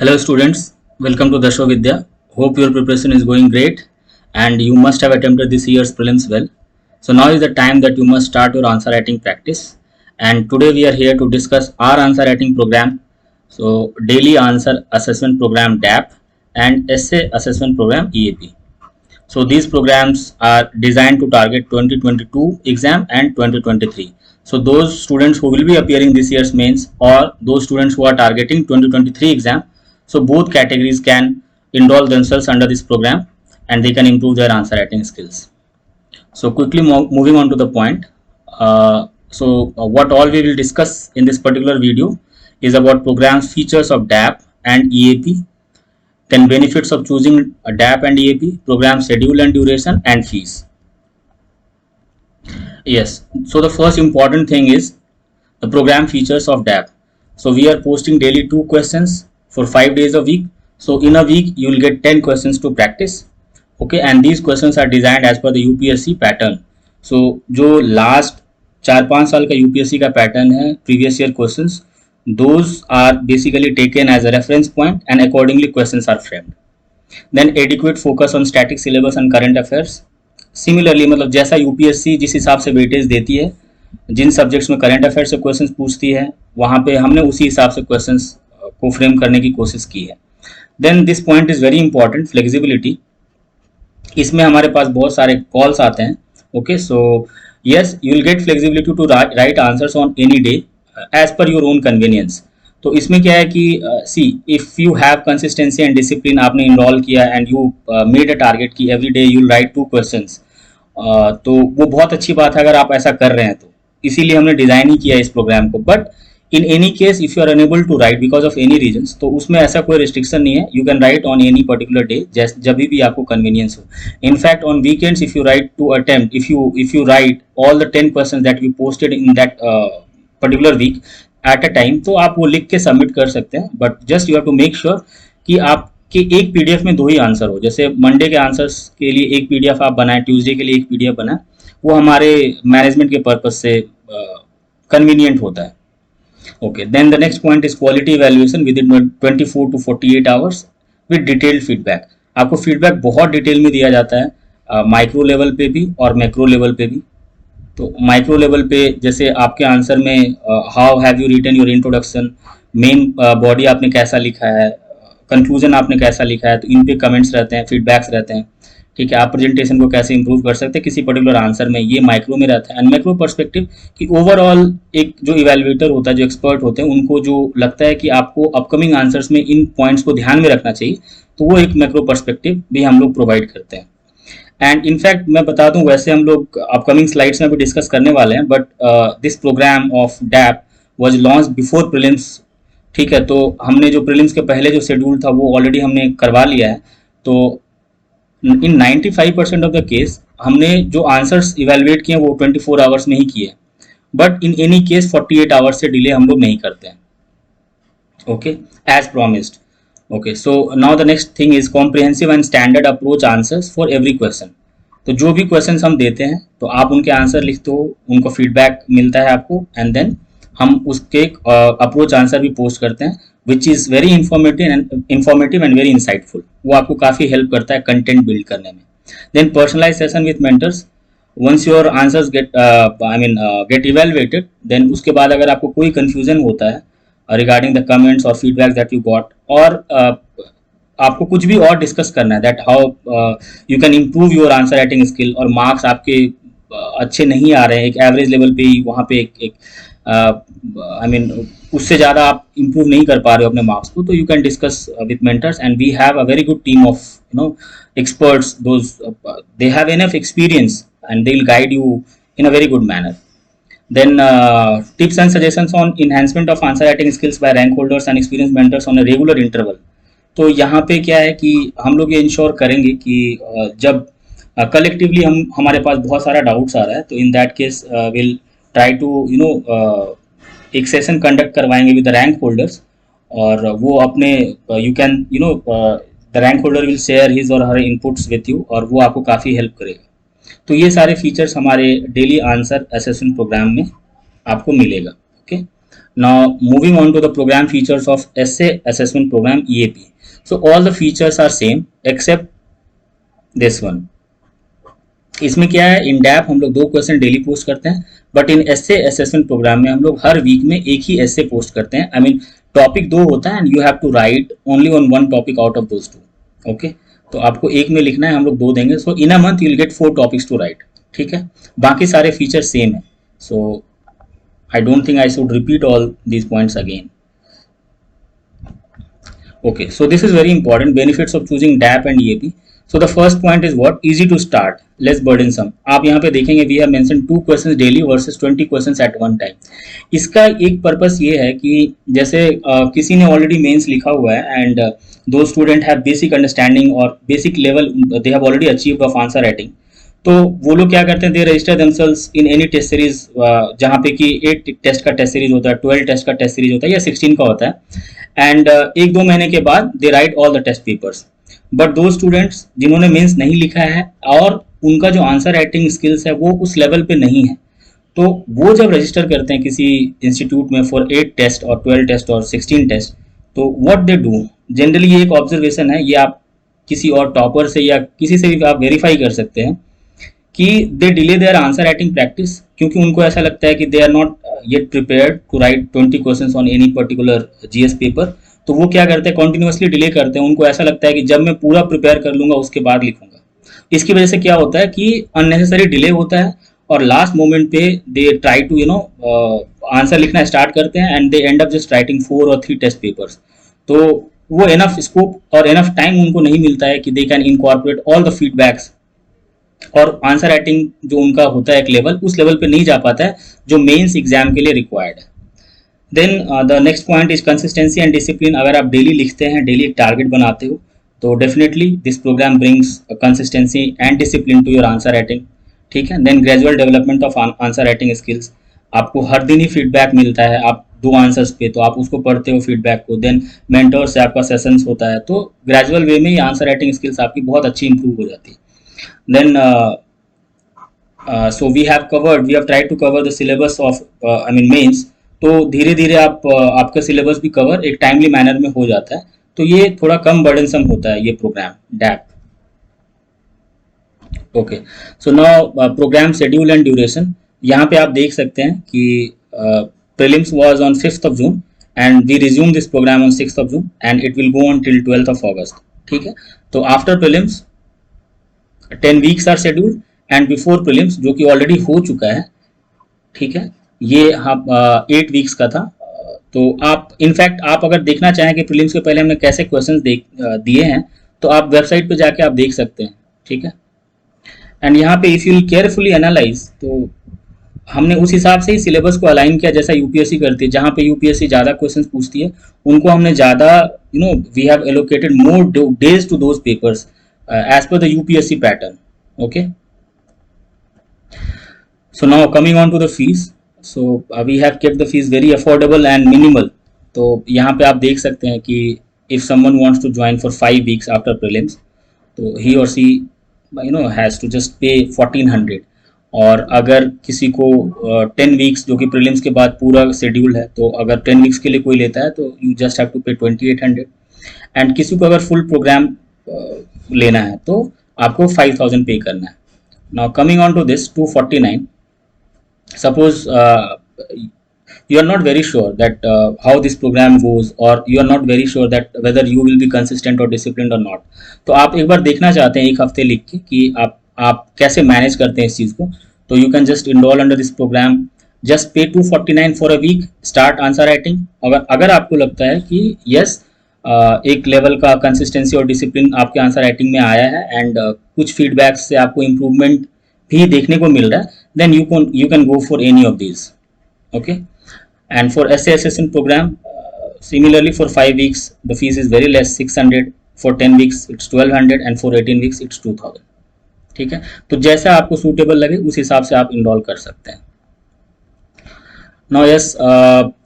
Hello students, welcome to Dasho Vidya. Hope your preparation is going great and you must have attempted this year's prelims well. So now is the time that you must start your answer writing practice, and today we are here to discuss our answer writing program. So daily answer assessment program DAP and essay assessment program EAP. So these programs are designed to target 2022 exam and 2023. So those students who will be appearing this year's mains or those students who are targeting 2023 exam, so both categories can enroll themselves under this program and they can improve their answer writing skills. So quickly moving on to the point. What all we will discuss in this particular video is about programs features of DAP and EAP, then benefits of choosing a DAP and EAP, program schedule and duration, and fees. Yes, so the first important thing is the program features of DAP. So we are posting daily 2 questions for 5 days a week. So in a week you will get 10 questions to practice. Okay, and these questions are designed as per the UPSC pattern. So जो last 4-5 साल का UPSC का pattern है, previous year questions, those are basically taken as a reference point and accordingly questions are framed. Then adequate focus on static syllabus and current affairs. Similarly, मतलब जैसा UPSC जिस हिसाब से वेटेज देती है, जिन सब्जेक्ट्स में करंट अफेयर से questions पूछती है, वहाँ पे हमने उसी हिसाब से क्वेश्चंस को फ्रेम करने की कोशिश की है. Then this point is very important, flexibility. इसमें हमारे पास बहुत सारे कॉल्स आते हैं. Okay, so yes, you will get flexibility to write answers on any day as per your own convenience. तो इसमें क्या है कि see if you have consistency and discipline, आपने इनरोल किया and you made a target कि every day you write 2 questions, तो वो बहुत अच्छी बात है अगर आप ऐसा कर रहे हैं. तो इसीलिए हमने डिजाइन ही किया इस प्रोग्राम को. But in any case if you are unable to write because of any reasons, तो उसमें ऐसा कोई रिस्ट्रिक्शन नहीं है. You can write on any particular day, जब भी आपको कन्वीनियंस हो. In fact on weekends if you write to attempt, if you write all the 10 questions that we posted in that particular week at a time, तो आप वो लिख के submit कर सकते हैं. But just you have to make sure कि आपके एक पीडीएफ में 2 ही आंसर हो. जैसे मंडे के आंसर्स के लिए एक पीडीएफ आप बनाए, ट्यूसडे के लिए एक पीडीएफ बनाए, वो हमारे मैनेजमेंट के पर्पज से कन्वीनियंट होता है. Okay, then the next point is quality evaluation within 24 to 48 hours with detailed feedback. आपको फीडबैक बहुत डिटेल में दिया जाता है, माइक्रो लेवल पे भी और मैक्रो लेवल पे भी. तो माइक्रो लेवल पे जैसे आपके आंसर में how have you written your introduction, main body आपने कैसा लिखा है, कंक्लूजन आपने कैसा लिखा है, तो इन पे कमेंट्स रहते हैं, फीडबैक्स रहते हैं. ठीक है, आप प्रेजेंटेशन को कैसे इंप्रूव कर सकते हैं किसी पर्टिकुलर आंसर में, ये माइक्रो में रहता है. एंड मैक्रो पर्सपेक्टिव कि ओवरऑल एक जो इवैल्यूएटर होता है, जो एक्सपर्ट होते हैं, उनको जो लगता है कि आपको अपकमिंग आंसर्स में इन पॉइंट्स को ध्यान में रखना चाहिए, तो वो एक मैक्रो पर्सपेक्टिव भी हम लोग प्रोवाइड करते हैं. एंड इनफैक्ट मैं बता दूं, वैसे हम लोग अपकमिंग स्लाइड्स में भी डिस्कस करने वाले हैं, but this program of DAP was launch before prelims. ठीक है, तो हमने जो प्रीलिम्स के पहले जो शेड्यूल था वो ऑलरेडी हमने करवा लिया है. तो इन 95% ऑफ द केस हमने जो आंसर्स इवेलुएट किए वो 24 आवर्स में ही किए. But in any case 48 hours से डिले हम लोग नहीं करते हैं. Okay, as promised. Okay, so now the next thing is comprehensive and standard approach answers for every question. तो जो भी क्वेश्चंस हम देते हैं तो आप उनके आंसर लिखते हो, उनको फीडबैक मिलता है आपको, एंड देन हम उसके अप्रोच आंसर भी पोस्ट करते हैं, which is very informative and very insightful. वो आपको काफ़ी हेल्प करता है कंटेंट बिल्ड करने में. Then personalise session with mentors. Once your answers get evaluated, then उसके बाद अगर आपको कोई कन्फ्यूजन होता है regarding the comments or feedback that you got, और आपको कुछ भी और डिस्कस करना है, that how you can improve your answer writing skill, और मार्क्स आपके अच्छे नहीं आ रहे हैं, एक एवरेज लेवल पे ही वहाँ पे एक उससे ज़्यादा आप improve नहीं कर पा रहे हो अपने मार्क्स को, तो you can discuss with mentors, and we have a very good team of experts. Those they have enough experience and they will guide you in a very good manner. Then tips and suggestions on enhancement of answer writing skills by rank holders and experienced mentors on a regular interval. तो यहाँ पे क्या है कि हम लोग ये ensure करेंगे कि जब कलेक्टिवली हमारे पास बहुत सारा डाउट्स आ रहा है, तो in that case will try to एक सेशन कंडक्ट करवाएंगे विद द रैंक होल्डर्स, और वो अपने you can the rank holder will share his और हर इनपुट्स विथ यू, और वो आपको काफ़ी हेल्प करेगा. तो ये सारे फीचर्स हमारे डेली आंसर असेसमेंट प्रोग्राम में आपको मिलेगा. Okay, Now moving on to the program features of essay assessment program EAP. So all the features are same except this one. इसमें क्या है, इन डैप हम लोग 2 क्वेश्चन डेली पोस्ट करते हैं, but in SA assessment program में हम लोग हर वीक में एक ही एसए पोस्ट करते हैं. आई मीन टॉपिक 2 होता है and you have to write only on 1 topic out of those 2. Okay, तो आपको एक में लिखना है, हम लोग 2 देंगे. So in a month you will get 4 topics to write. ठीक है, बाकी सारे फीचर सेम है. So I don't think I should repeat all these points again. Okay, so this is very important, benefits of choosing DAP and EAP. So the first point is what? Easy to start, less burdensome. आप यहाँ पे देखेंगे we have mentioned 2 questions daily versus 20 questions at one time. इसका एक purpose ये है कि जैसे किसी ने ऑलरेडी मेंस लिखा हुआ है and though student have basic understanding और basic level they have already achieved of answer writing, तो वो लोग क्या करते हैं, they register themselves in any test series, जहाँ पे कि 8 टेस्ट का टेस्ट सीरीज होता है, 12 टेस्ट का टेस्ट सीरीज होता है या 16 का होता है, एंड 1-2 महीने के बाद they write all the test papers. But though students जिन्होंने मेंस नहीं लिखा है और उनका जो आंसर राइटिंग स्किल्स है वो उस लेवल पे नहीं है, तो वो जब रजिस्टर करते हैं किसी इंस्टीट्यूट में फॉर 8 टेस्ट और 12 टेस्ट और 16 टेस्ट, तो व्हाट दे डू, जनरली ये एक ऑब्जर्वेशन है, ये आप किसी और टॉपर से या किसी से भी आप वेरीफाई कर सकते हैं कि they delay their answer writing practice, क्योंकि उनको ऐसा लगता है कि they are not yet prepared to write 20 questions on any particular GS paper. तो वो क्या करते हैं, कॉन्टिन्यूसली डिले करते हैं. उनको ऐसा लगता है कि जब मैं पूरा प्रिपेयर कर लूंगा उसके बाद लिखूंगा. इसकी वजह से क्या होता है कि अननेसेसरी डिले होता है और लास्ट मोमेंट पे दे ट्राई टू आंसर लिखना स्टार्ट करते हैं and they and up just writing 4 और 3 टेस्ट पेपर्स. तो वो एनफ स्कोप और एनफ टाइम उनको नहीं मिलता है कि they can incorporate all the feedbacks, और आंसर राइटिंग जो उनका होता है एक लेवल, उस लेवल पे नहीं जा पाता है जो मेंस एग्जाम के लिए रिक्वायर्ड है. Then the next point is consistency and discipline. अगर आप डेली लिखते हैं, डेली एक टारगेट बनाते हो, तो definitely this program brings consistency and discipline to your answer writing. ठीक है. Then gradual development of answer writing skills. आपको हर दिन ही फीडबैक मिलता है, आप 2 आंसर्स पे, तो आप उसको पढ़ते हो फीडबैक को. देन मेंटर से आपका सेशंस होता है, तो ग्रेजुअल वे में ये आंसर राइटिंग स्किल्स आपकी बहुत अच्छी इंप्रूव हो जाती है. Then so we have tried to cover the syllabus of mains. तो धीरे धीरे आपका सिलेबस भी कवर एक टाइमली मैनर में हो जाता है, तो ये थोड़ा कम बर्डनसम होता है ये program DAP. Okay, so now program schedule and duration. यहाँ पे आप देख सकते हैं कि prelims was on 5th of June and we resume this program on 6th of June and it will go on till 12th of August. ठीक है. तो after prelims 10 weeks are scheduled and before prelims जो कि already हो चुका है, ठीक है, ये हम 8 वीक्स का था. तो आप इनफैक्ट आप अगर देखना चाहें कि प्रीलिम्स के पहले हमने कैसे क्वेश्चंस दिए हैं, तो आप वेबसाइट पे जाके आप देख सकते हैं. ठीक है. एंड यहाँ पे इफ यू केयरफुली एनालाइज, तो हमने उस हिसाब से ही सिलेबस को अलाइन किया जैसा यूपीएससी करती है. जहाँ पे यूपीएससी ज़्यादा क्वेश्चंस पूछती है उनको हमने ज़्यादा we have allocated more days to those papers as per the UPSC pattern. Okay, so now coming on to the fees. So we have kept the fees very affordable and minimal. तो यहाँ पे आप देख सकते हैं कि if someone wants to join for 5 weeks after prelims, तो he or she has to just pay 1400. और अगर किसी को 10 वीक्स जो कि प्रीलिम्स के बाद पूरा शेड्यूल है, तो अगर 10 वीक्स के लिए कोई लेता है तो यू जस्ट हैव टू पे 2800. एंड किसी को अगर फुल प्रोग्राम लेना है तो आपको 5000 पे करना है. Now coming on to this 249. Suppose you are not very sure that how this program goes, or you are not very sure that whether you will be consistent or disciplined or not. तो आप एक बार देखना चाहते हैं एक हफ्ते लिख के कि आप कैसे मैनेज करते हैं इस चीज़ को, तो you can just enrol under this program, just pay 249 for a week, start answer writing. अगर आपको लगता है कि यस एक लेवल का कंसिस्टेंसी और डिसिप्लिन आपके आंसर राइटिंग में आया है एंड कुछ फीडबैक्स से आपको इम्प्रूवमेंट भी देखने को मिल रहा है, then you can go for any of these. Okay. And for essay assessment program, similarly for 5 weeks the fees is very less, 600. For 10 weeks it's 1200 and for 18 weeks it's 2000. ठीक है. तो जैसा आपको सूटेबल लगे उस हिसाब से आप इनरोल कर सकते हैं. Now yes,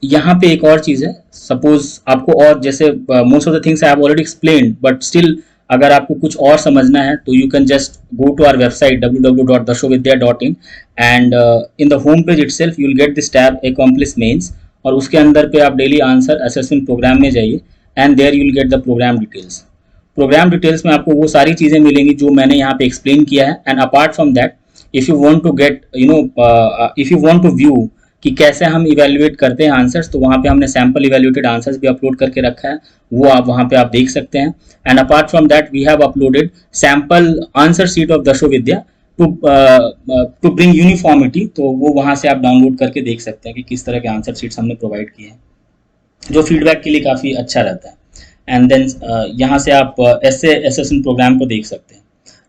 यहाँ पे एक और चीज़ है. सपोज आपको और जैसे most of the things I have already explained, but still अगर आपको कुछ और समझना है तो you can just go to our website www.dashovidya.in and in the home page itself you will get this tab accomplish mains. और उसके अंदर पे आप डेली आंसर असेसमेंट प्रोग्राम में जाइए and there you will get the program details. Program details में आपको वो सारी चीज़ें मिलेंगी जो मैंने यहाँ पे एक्सप्लेन किया है। And apart from that, if you want to get if you want to view कि कैसे हम इवेल्युएट करते हैं आंसर्स, तो वहाँ पे हमने सैम्पल इवेल्युएटेड आंसर्स भी अपलोड करके रखा है, वो आप वहाँ पे आप देख सकते हैं। And apart from that we have uploaded sample answer sheet of दशो विद्या टू ब्रिंग यूनिफॉर्मिटी, तो वो वहाँ से आप डाउनलोड करके देख सकते हैं कि किस तरह के आंसर शीट्स हमने प्रोवाइड किए हैं, जो फीडबैक के लिए काफ़ी अच्छा रहता है। एंड देन यहाँ से आप ऐसे असेसमेंट प्रोग्राम को देख सकते हैं।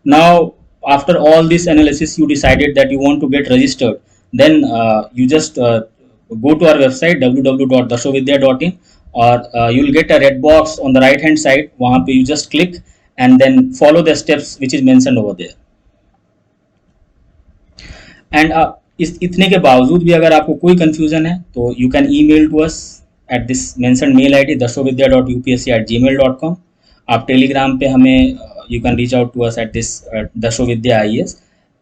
Now after all this analysis you decided that you want to get registered, then you just go to our website www.dashovidya.in, or you'll get a red box on the right hand side, wahan pe you just click and then follow the steps which is mentioned over there. And इस इतने के बावजूद भी अगर आपको कोई confusion है तो you can email to us at this mentioned mail ID dashovidya.upsc@gmail.com। आप टेलीग्राम पे हमें you can reach out to us at this dashovidya IAS,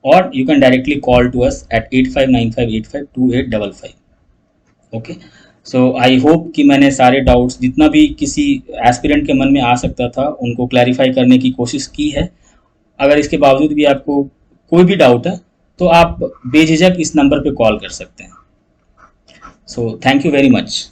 or you can directly call to us at 8595852855। Okay, so I hope कि मैंने सारे doubts जितना भी किसी aspirant के मन में आ सकता था उनको क्लैरिफाई करने की कोशिश की है। अगर इसके बावजूद भी आपको कोई भी डाउट है तो आप बेझिझक इस नंबर पे कॉल कर सकते हैं। So thank you very much.